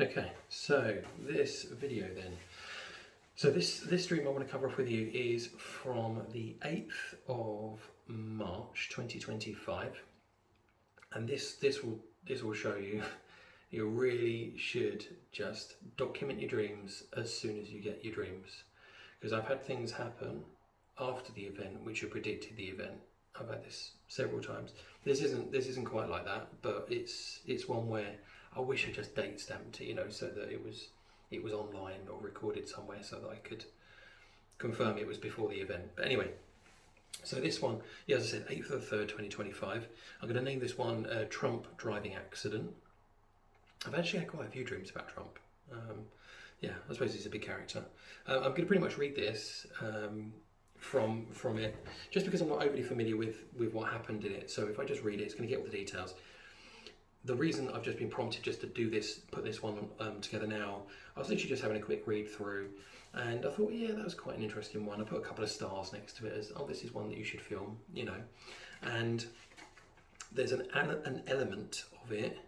Okay, so this video then. So this stream I want to cover off with you is from the 8th of March 2025, and this will show you you really should just document your dreams as soon as you get your dreams, because I've had things happen after the event which have predicted the event. I've had this several times. This isn't quite like that, but it's one where I wish I just date stamped it, so that it was online or recorded somewhere so that I could confirm it was before the event. But anyway, so this one, yeah, as I said, 8th of the 3rd, 2025. I'm going to name this one Trump driving accident. I've actually had quite a few dreams about Trump. Yeah, I suppose he's a big character. I'm going to pretty much read this from it, just because I'm not overly familiar with what happened in it. So if I just read it, it's going to get all the details. The reason I've just been prompted just to do this, put this one together now, I was literally just having a quick read through, and I thought, yeah, that was quite an interesting one. I put a couple of stars next to it as, oh, this is one that you should film, and there's an element of it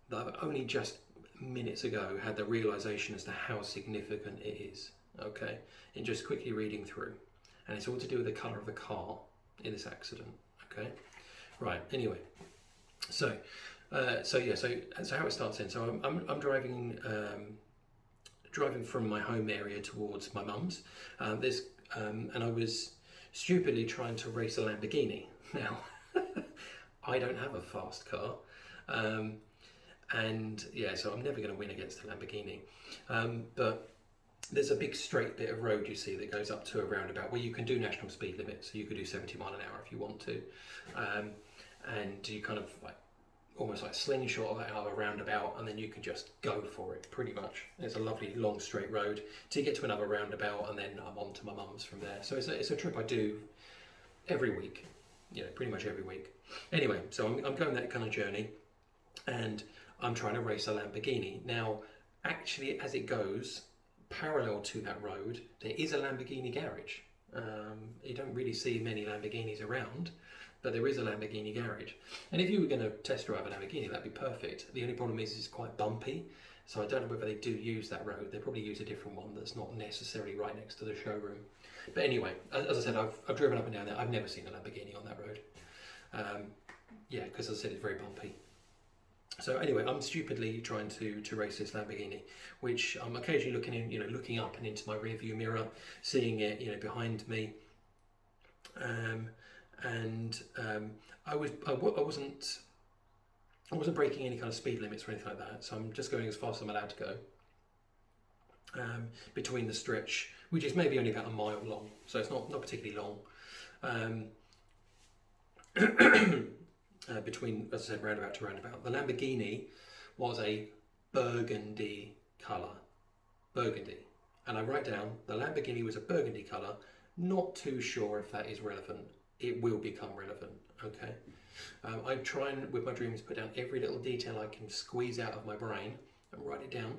that I've only just minutes ago had the realization as to how significant it is, okay, in just quickly reading through. And it's all to do with the colour of the car in this accident, okay? Right, anyway, so how it starts then. So I'm driving from my home area towards my mum's. And I was stupidly trying to race a Lamborghini. Now, I don't have a fast car, and yeah, so I'm never going to win against a Lamborghini. But there's a big straight bit of road you see that goes up to a roundabout where you can do national speed limit, so you could do 70 mile an hour if you want to, and you kind of like almost like slingshot out of a roundabout, and then you can just go for it pretty much. It's a lovely long straight road to get to another roundabout, and then I'm on to my mum's from there. So it's a trip I do every week, pretty much every week. Anyway, so I'm going that kind of journey, and I'm trying to race a Lamborghini. Now, actually, as it goes, parallel to that road, there is a Lamborghini garage. You don't really see many Lamborghinis around, but there is a Lamborghini garage. And if you were going to test drive a Lamborghini, that'd be perfect. The only problem is it's quite bumpy, so I don't know whether they do use that road. They probably use a different one that's not necessarily right next to the showroom. But anyway, as I said, I've driven up and down there. I've never seen a Lamborghini on that road. Yeah, because as I said, it's very bumpy. So anyway, I'm stupidly trying to race this Lamborghini, which I'm occasionally looking up and into my rearview mirror, seeing it, behind me. I wasn't breaking any kind of speed limits or anything like that. So I'm just going as fast as I'm allowed to go. Between the stretch, which is maybe only about a mile long, so it's not particularly long. Between, as I said, roundabout to roundabout. The Lamborghini was a burgundy colour. Burgundy. And I write down, the Lamborghini was a burgundy colour. Not too sure if that is relevant. It will become relevant, okay? I try and, with my dreams, put down every little detail I can squeeze out of my brain and write it down,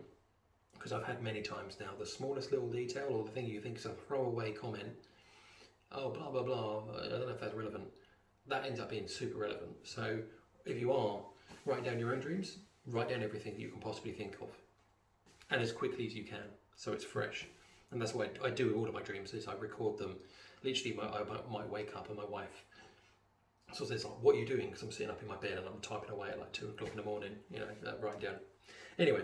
because I've had many times now, the smallest little detail or the thing you think is a throwaway comment, oh, blah, blah, blah, I don't know if that's relevant. That ends up being super relevant. So if you are writing down your own dreams, write down everything that you can possibly think of, and as quickly as you can, so it's fresh. And that's what I do with all of my dreams, is I record them. Literally, I might wake up and my wife sort of says, like, what are you doing? Because I'm sitting up in my bed and I'm typing away at like 2 o'clock in the morning, writing down. Anyway,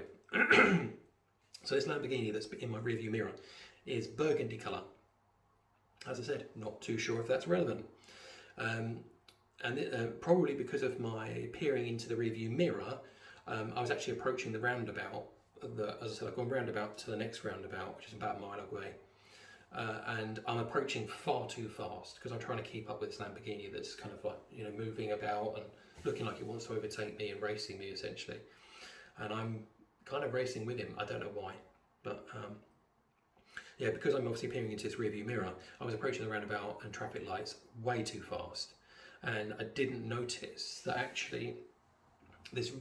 so this Lamborghini that's in my rearview mirror is burgundy colour. As I said, not too sure if that's relevant. Probably because of my peering into the rearview mirror, I was actually approaching the roundabout. As I said, I've gone roundabout to the next roundabout, which is about a mile away, and I'm approaching far too fast because I'm trying to keep up with this Lamborghini that's kind of like moving about and looking like it wants to overtake me and racing me essentially. And I'm kind of racing with him. I don't know why, but yeah, because I'm obviously peering into this rearview mirror, I was approaching the roundabout and traffic lights way too fast, and I didn't notice that actually this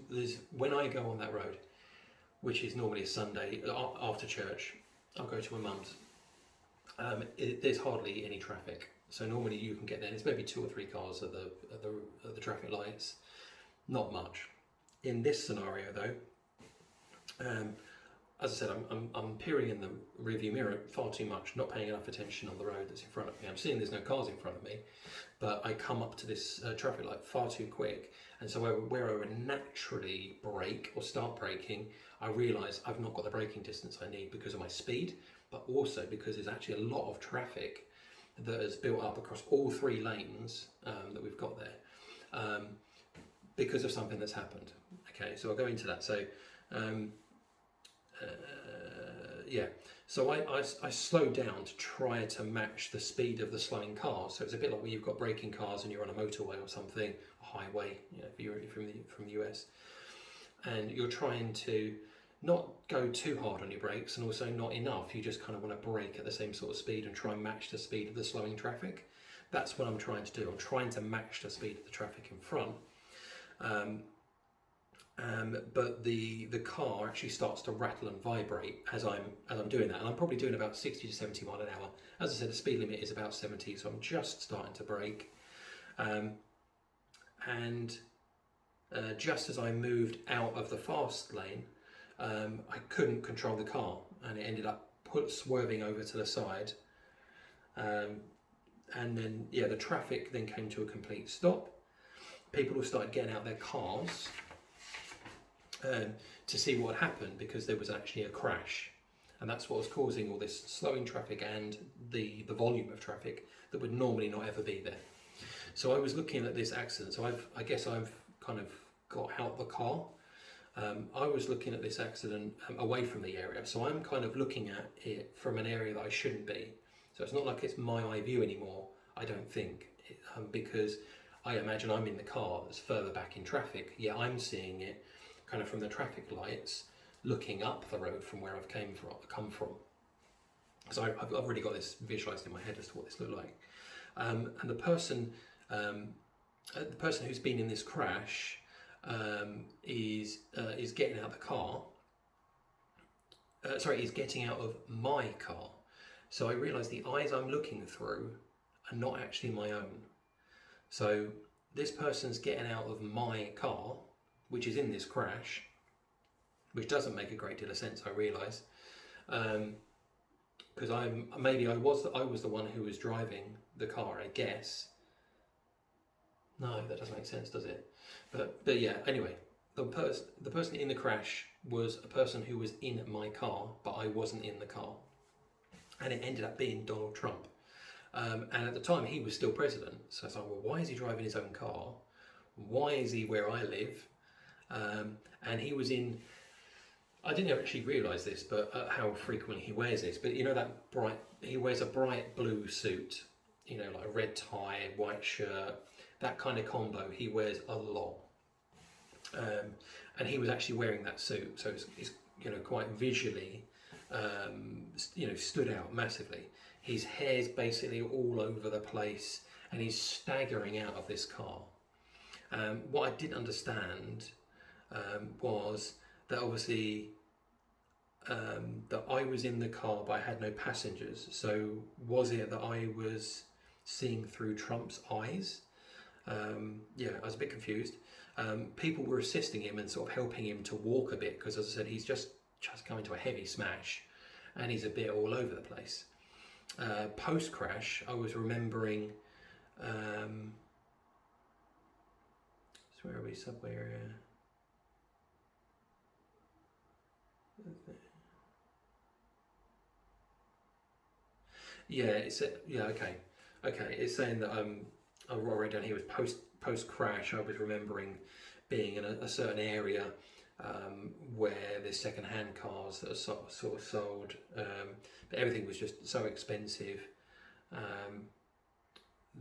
when I go on that road, which is normally a Sunday after church, I'll go to my mum's. There's hardly any traffic, so normally you can get there. There's maybe 2 or 3 cars at the traffic lights, not much. In this scenario though, Um, as I said, I'm peering in the rearview mirror far too much, not paying enough attention on the road that's in front of me. I'm seeing there's no cars in front of me, but I come up to this traffic light far too quick, and so where I would naturally brake or start braking, I realise I've not got the braking distance I need because of my speed, but also because there's actually a lot of traffic that has built up across all three lanes that we've got there because of something that's happened. Okay, so I'll go into that. So yeah, so I slowed down to try to match the speed of the slowing cars. So it's a bit like when you've got braking cars and you're on a motorway or something, a highway, you know, if you're from the US, and you're trying to not go too hard on your brakes and also not enough. You just kind of want to brake at the same sort of speed and try and match the speed of the slowing traffic. That's what I'm trying to do. I'm trying to match the speed of the traffic in front. But the car actually starts to rattle and vibrate as I'm doing that, and I'm probably doing about 60 to 70 mile an hour. As I said, the speed limit is about 70, so I'm just starting to brake, and just as I moved out of the fast lane, I couldn't control the car, and it ended up swerving over to the side, and then yeah, the traffic then came to a complete stop. People all started getting out their cars to see what happened, because there was actually a crash, and that's what was causing all this slowing traffic and the volume of traffic that would normally not ever be there. So I was looking at this accident. So I guess I've kind of got out the car. I was looking at this accident away from the area, so I'm kind of looking at it from an area that I shouldn't be. So it's not like it's my eye view anymore, I don't think, because I imagine I'm in the car that's further back in traffic. Yeah, I'm seeing it kind of from the traffic lights, looking up the road from where I've come from. So I've already got this visualised in my head as to what this looked like. And the person who's been in this crash is getting out of the car. Is getting out of my car. So I realise the eyes I'm looking through are not actually my own. So this person's getting out of my car, which is in this crash, which doesn't make a great deal of sense, I realise, because I was the one who was driving the car, I guess. No, that doesn't make sense, does it? But yeah, anyway, the person in the crash was a person who was in my car, but I wasn't in the car, and it ended up being Donald Trump. And at the time, he was still president. So I was like, well, why is he driving his own car? Why is he where I live? And he was in, I didn't actually realise this, but how frequently he wears this. But you know he wears a bright blue suit, you know, like a red tie, white shirt, that kind of combo he wears a lot. And he was actually wearing that suit, so it's you know, quite visually, you know, stood out massively. His hair's basically all over the place, and he's staggering out of this car. What I didn't understand was that obviously that I was in the car, but I had no passengers. So was it that I was seeing through Trump's eyes? Yeah, I was a bit confused. People were assisting him and sort of helping him to walk a bit, because as I said, he's just come into a heavy smash, and he's a bit all over the place. Post crash, I was remembering. So where are we? Subway area. Yeah, okay. It's saying that I wrote down here was post crash. I was remembering being in a certain area where there's second hand cars that are sort of sold, but everything was just so expensive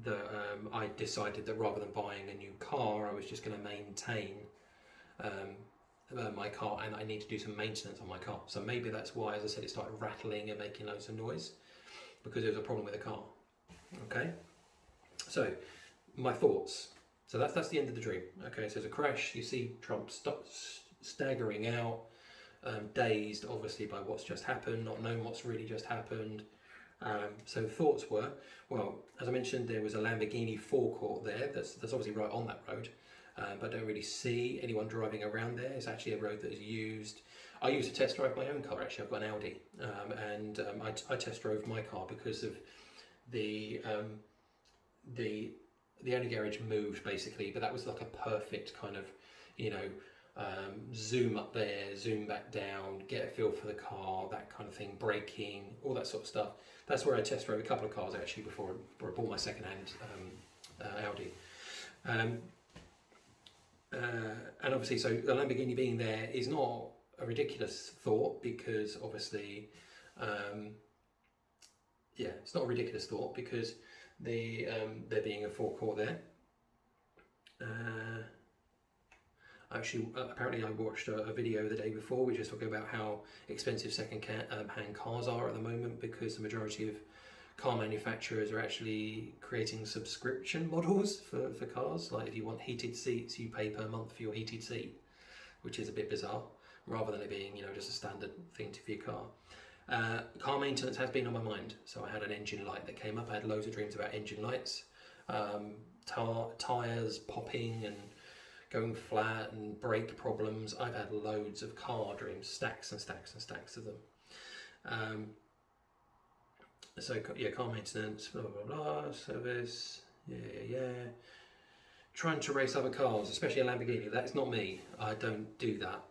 that I decided that rather than buying a new car, I was just going to maintain my car, and I need to do some maintenance on my car. So maybe that's why, as I said, it started rattling and making loads of noise, because there was a problem with the car. Okay, so my thoughts. So that's the end of the dream. Okay, so there's a crash. You see Trump staggering out, dazed obviously by what's just happened, not knowing what's really just happened. So the thoughts were, well, as I mentioned, there was a Lamborghini forecourt there that's obviously right on that road. but I don't really see anyone driving around there. It's actually a road that is used. I used to test drive my own car. Actually, I've got an Audi, and I test drove my car because of the the Audi garage moved basically, but that was like a perfect kind of, you know, zoom up there, zoom back down, get a feel for the car, that kind of thing, braking, all that sort of stuff. That's where I test drove a couple of cars actually before I bought my second-hand Audi. And obviously, so the Lamborghini being there is not a ridiculous thought, because obviously, yeah, it's not a ridiculous thought because there being a forecourt there. Actually, apparently I watched a video the day before which was talking about how expensive second-hand cars are at the moment, because the majority of car manufacturers are actually creating subscription models for cars. Like if you want heated seats, you pay per month for your heated seat, which is a bit bizarre, rather than it being, you know, just a standard thing for your car. Car maintenance has been on my mind. So I had an engine light that came up. I had loads of dreams about engine lights, tyres popping and going flat and brake problems. I've had loads of car dreams, stacks and stacks and stacks of them. So yeah, car maintenance, blah blah blah, service, yeah. Trying to race other cars, especially a Lamborghini. That's not me. I don't do that.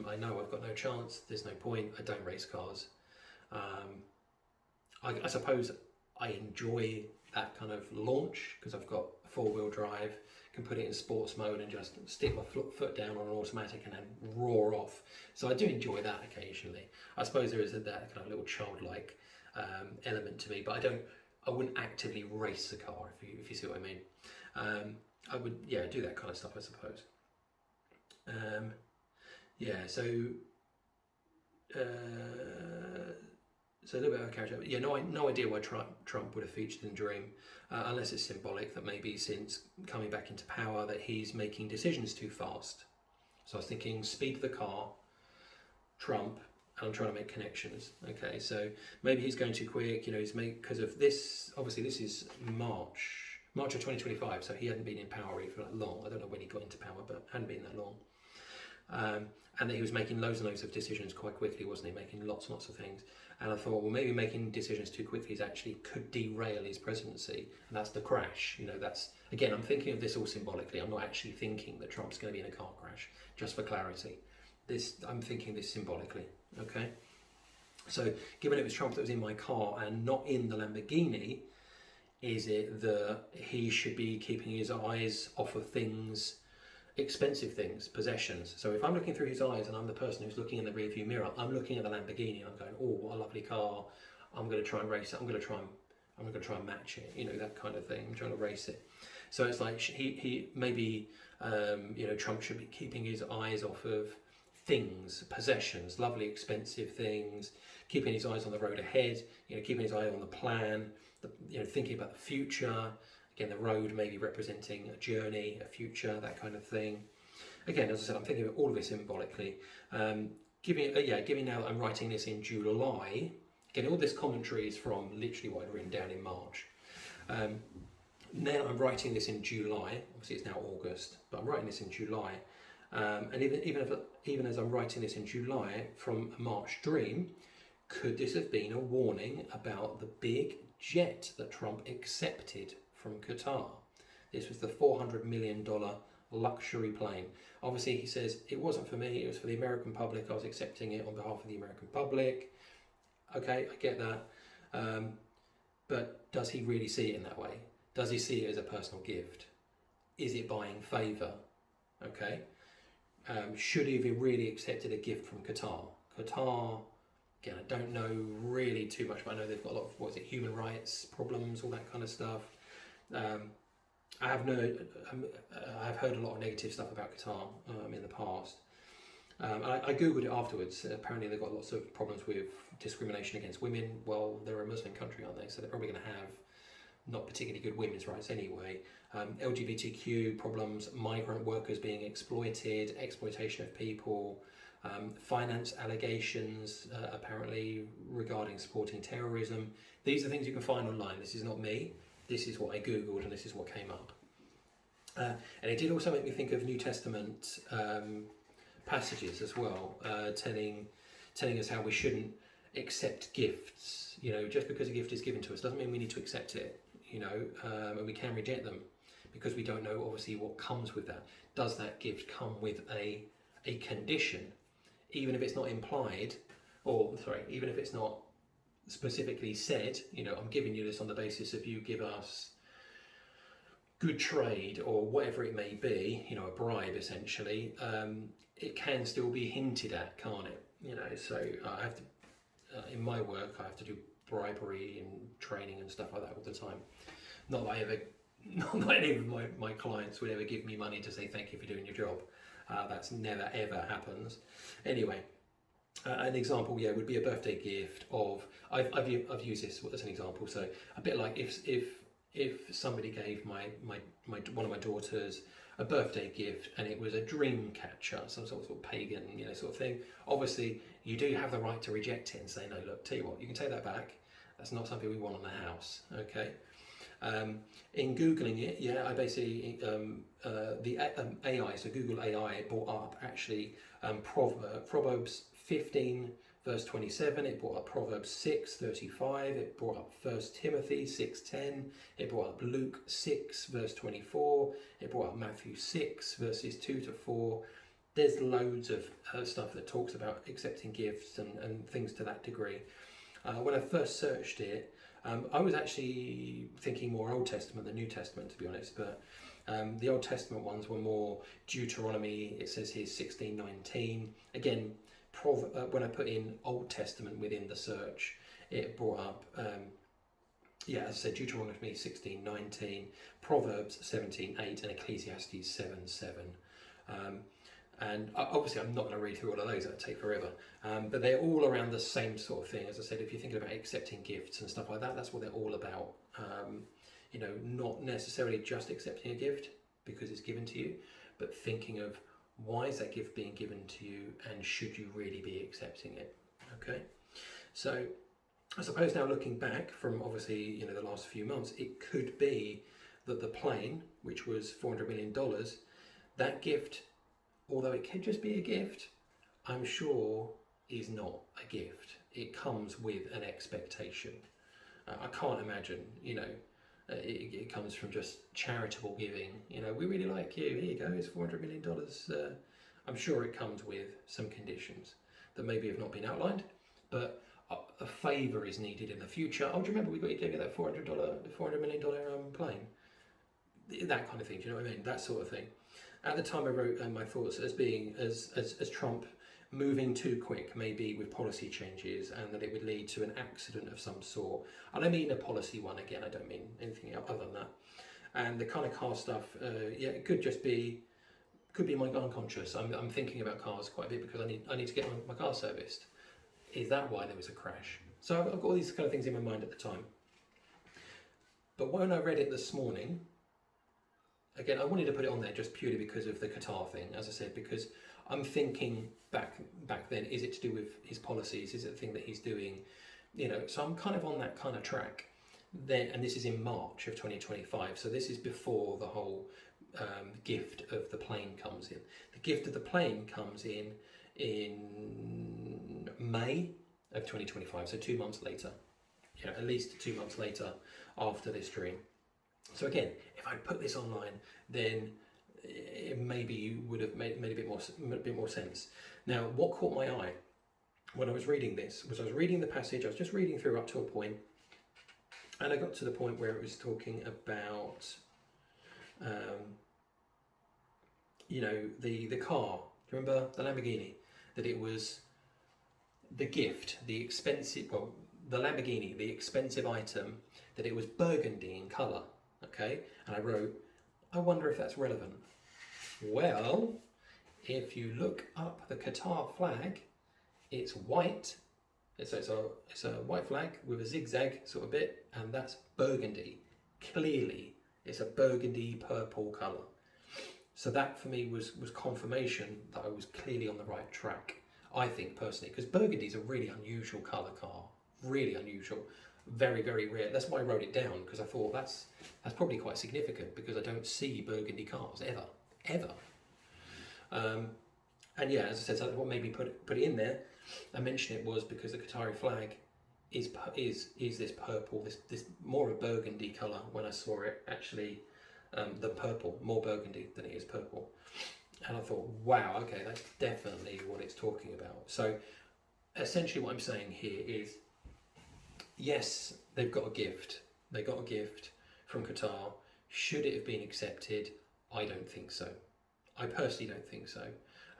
I know I've got no chance. There's no point. I don't race cars. I suppose I enjoy that kind of launch because I've got four-wheel drive, can put it in sports mode and just stick my foot down on an automatic and then roar off. So I do enjoy that occasionally. I suppose there is that kind of little childlike element to me, but I wouldn't actively race a car, if you see what I mean. I would, yeah, do that kind of stuff, I suppose. Yeah, so a little bit of a character. Yeah, no idea why Trump would have featured in Dream, unless it's symbolic that maybe since coming back into power that he's making decisions too fast. So I was thinking speed of the car, Trump, and I'm trying to make connections. Okay, so maybe he's going too quick. You know, because of this. Obviously, this is March of 2025, so he hadn't been in power really for that long. I don't know when he got into power, but hadn't been that long. And that he was making loads and loads of decisions quite quickly, wasn't he? Making lots and lots of things. And I thought, well, maybe making decisions too quickly could derail his presidency, and that's the crash. You know, that's, again, I'm thinking of this all symbolically. I'm not actually thinking that Trump's going to be in a car crash, just for clarity. I'm thinking this symbolically, okay? So, given it was Trump that was in my car and not in the Lamborghini, is it that he should be keeping his eyes off of things, expensive things, possessions? So if I'm looking through his eyes and I'm the person who's looking in the rearview mirror, I'm looking at the Lamborghini and I'm going, oh, what a lovely car. I'm going to try and race it. I'm going to try and match it. You know, that kind of thing. I'm trying to race it. So it's like he maybe you know, Trump should be keeping his eyes off of things, possessions, lovely expensive things, keeping his eyes on the road ahead. You know, keeping his eye on the plan. You know, thinking about the future. Again, the road maybe representing a journey, a future, that kind of thing. Again, as I said, I'm thinking of all of this symbolically. Given now that I'm writing this in July, again, all this commentary is from literally what I'd written down in March. Now I'm writing this in July. Obviously, it's now August, but I'm writing this in July. And even as I'm writing this in July, from a March dream, could this have been a warning about the big jet that Trump accepted from Qatar? This was the $400 million luxury plane. Obviously, he says, it wasn't for me, it was for the American public. I was accepting it on behalf of the American public. Okay, I get that. But does he really see it in that way? Does he see it as a personal gift? Is it buying favour? Okay. Should he have really accepted a gift from Qatar? Qatar, again, I don't know really too much, but I know they've got a lot of, human rights problems, all that kind of stuff. I've heard a lot of negative stuff about Qatar in the past. I googled it afterwards. Apparently they've got lots of problems with discrimination against women. Well, they're a Muslim country, aren't they? So they're probably going to have not particularly good women's rights anyway. LGBTQ problems, migrant workers being exploited, exploitation of people, finance allegations apparently regarding supporting terrorism. These are things you can find online. This is not me. This is what I googled and this is what came up. And it did also make me think of New Testament passages as well, telling us how we shouldn't accept gifts. You know, just because a gift is given to us doesn't mean we need to accept it. You know, and we can reject them because we don't know obviously what comes with that. Does that gift come with a condition, even if it's not implied, or sorry, even if it's not specifically said? You know, I'm giving you this on the basis of you give us good trade or whatever it may be, you know, a bribe essentially. It can still be hinted at, can't it? You know, so I have to, in my work, I have to do bribery and training and stuff like that all the time. Not that I ever, not that any of my clients would ever give me money to say thank you for doing your job. That's never ever happens. Anyway, an example, yeah, would be a birthday gift of, I've used this as an example. So a bit like if somebody gave my one of my daughters a birthday gift and it was a dream catcher, some sort of pagan, you know, sort of thing. Obviously, you do have the right to reject it and say, no, look, tell you what, you can take that back. That's not something we want on the house, okay? In Googling it, yeah, I basically, the AI, so Google AI, it brought up actually Proverbs 15 verse 27, it brought up Proverbs 6:35, it brought up 1 Timothy 6:10, it brought up Luke 6 verse 24, it brought up Matthew 6 verses 2 to 4. There's loads of stuff that talks about accepting gifts and things to that degree. When I first searched it, I was actually thinking more Old Testament than New Testament, to be honest, but the Old Testament ones were more Deuteronomy, it says here 16:19. Again, when I put in Old Testament within the search, it brought up, yeah, as I said, Deuteronomy 16:19, Proverbs 17:8, and Ecclesiastes 7:7. And obviously I'm not going to read through all of those, that would take forever, but they're all around the same sort of thing. As I said, if you're thinking about accepting gifts and stuff like that, that's what they're all about. You know, not necessarily just accepting a gift because it's given to you, but thinking of why is that gift being given to you and should you really be accepting it? Okay, so I suppose now looking back from obviously, you know, the last few months, it could be that the plane, which was $400 million, that gift, although it could just be a gift, I'm sure is not a gift. It comes with an expectation. I can't imagine, you know, it comes from just charitable giving. You know, we really like you, here you go, it's $400 million. I'm sure it comes with some conditions that maybe have not been outlined, but a favour is needed in the future. Oh, do you remember we gave you that $400 million plane? That kind of thing, do you know what I mean? That sort of thing. At the time I wrote my thoughts as being, as Trump moving too quick, maybe with policy changes, and that it would lead to an accident of some sort. And I mean a policy one again, I don't mean anything other than that. And the kind of car stuff, yeah, it could just be, could be my unconscious. I'm thinking about cars quite a bit because I need to get my car serviced. Is that why there was a crash? So I've got all these kind of things in my mind at the time. But when I read it this morning, again, I wanted to put it on there just purely because of the Qatar thing, as I said, because I'm thinking back then, is it to do with his policies? Is it a thing that he's doing? You know, so I'm kind of on that kind of track. Then, and this is in March of 2025, so this is before the whole gift of the plane comes in. The gift of the plane comes in May of 2025, so 2 months later. You know, at least 2 months later after this dream. So again, if I put this online, then it maybe would have made a bit more sense. Now, what caught my eye when I was reading this was I was reading the passage. I was just reading through up to a point, and I got to the point where it was talking about, you know, the car. Do you remember the Lamborghini? That it was the gift, the expensive, well, the Lamborghini, the expensive item, that it was burgundy in colour. Okay, and I wrote, I wonder if that's relevant. Well, if you look up the Qatar flag, it's white. It's a white flag with a zigzag sort of bit, and that's burgundy. Clearly, it's a burgundy purple colour. So that for me was confirmation that I was clearly on the right track. I think personally, because burgundy is a really unusual colour car, really unusual. very, very rare. That's why I wrote it down, because I thought that's probably quite significant, because I don't see burgundy cars ever. And yeah, as I said, so what made me put it in there and mention it was because the Qatari flag is this purple, this more of a burgundy colour when I saw it actually, the purple, more burgundy than it is purple. And I thought, wow, okay, that's definitely what it's talking about. So essentially what I'm saying here is, yes, they've got a gift. They got a gift from Qatar. Should it have been accepted? I don't think so. I personally don't think so.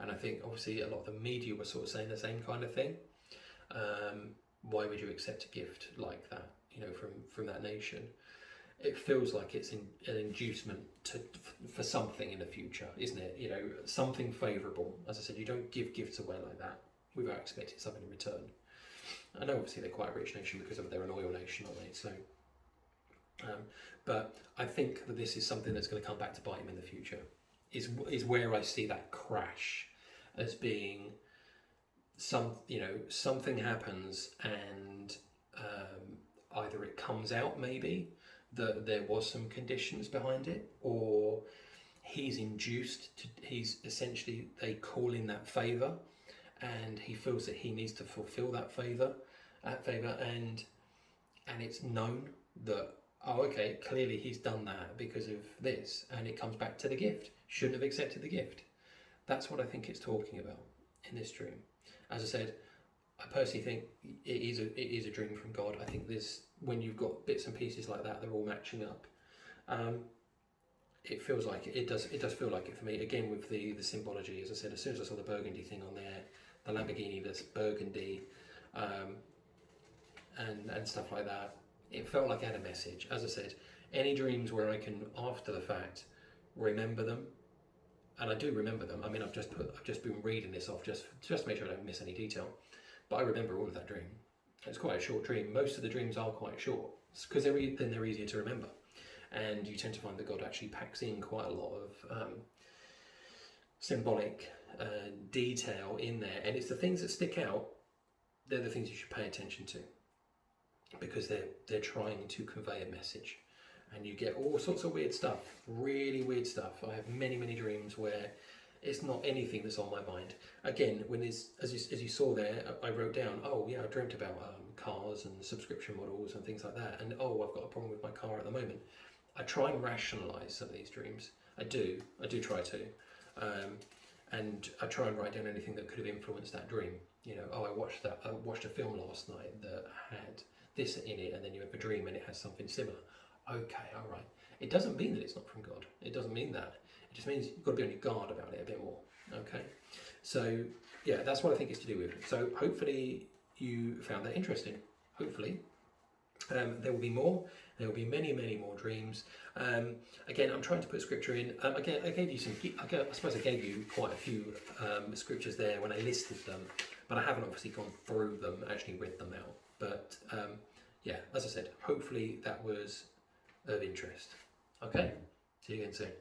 And I think obviously a lot of the media were sort of saying the same kind of thing. Why would you accept a gift like that, you know, from that nation? It feels like it's an inducement for something in the future, isn't it? You know, something favourable. As I said, you don't give gifts away like that without expecting something in return. I know obviously they're quite a rich nation because they're an oil nation, aren't they? So, but I think that this is something that's going to come back to bite them in the future. Is where I see that crash as being something happens and either it comes out maybe that there was some conditions behind it, or he's essentially, they call in that favour and he feels that he needs to fulfill that favour and it's known that, oh okay, clearly he's done that because of this, and it comes back to the gift. Shouldn't have accepted the gift. That's what I think it's talking about in this dream. As I said, I personally think it is a dream from God. I think when you've got bits and pieces like that, they're all matching up. It feels like it does feel like it for me. Again, with the symbology, as I said, as soon as I saw the burgundy thing on there, the Lamborghini, this burgundy, and stuff like that, it felt like it had a message. As I said, any dreams where I can, after the fact, remember them, and I do remember them. I mean, I've just been reading this off just to make sure I don't miss any detail, but I remember all of that dream. It's quite a short dream. Most of the dreams are quite short because they're easier to remember, and you tend to find that God actually packs in quite a lot of symbolic detail in there, and it's the things that stick out. They're the things you should pay attention to, because they're trying to convey a message. And you get all sorts of weird stuff, really weird stuff. I have many dreams where it's not anything that's on my mind. Again, when there's, as you saw there, I wrote down, oh yeah, I dreamt about cars and subscription models and things like that, and oh, I've got a problem with my car at the moment. I try and rationalise some of these dreams. I do try to, and I try and write down anything that could have influenced that dream. You know, oh, I watched a film last night that had this in it, and then you have a dream and it has something similar. Okay, all right. It doesn't mean that it's not from God. It doesn't mean that. It just means you've got to be on your guard about it a bit more. Okay? So, yeah, that's what I think it's to do with. So, hopefully you found that interesting. Hopefully. There will be more. There will be many more dreams. Again, I'm trying to put scripture in. Again, I gave you I suppose I gave you quite a few scriptures there when I listed them, but I haven't obviously gone through them, actually read them out. But, yeah, as I said, hopefully that was of interest. Okay, see you again soon.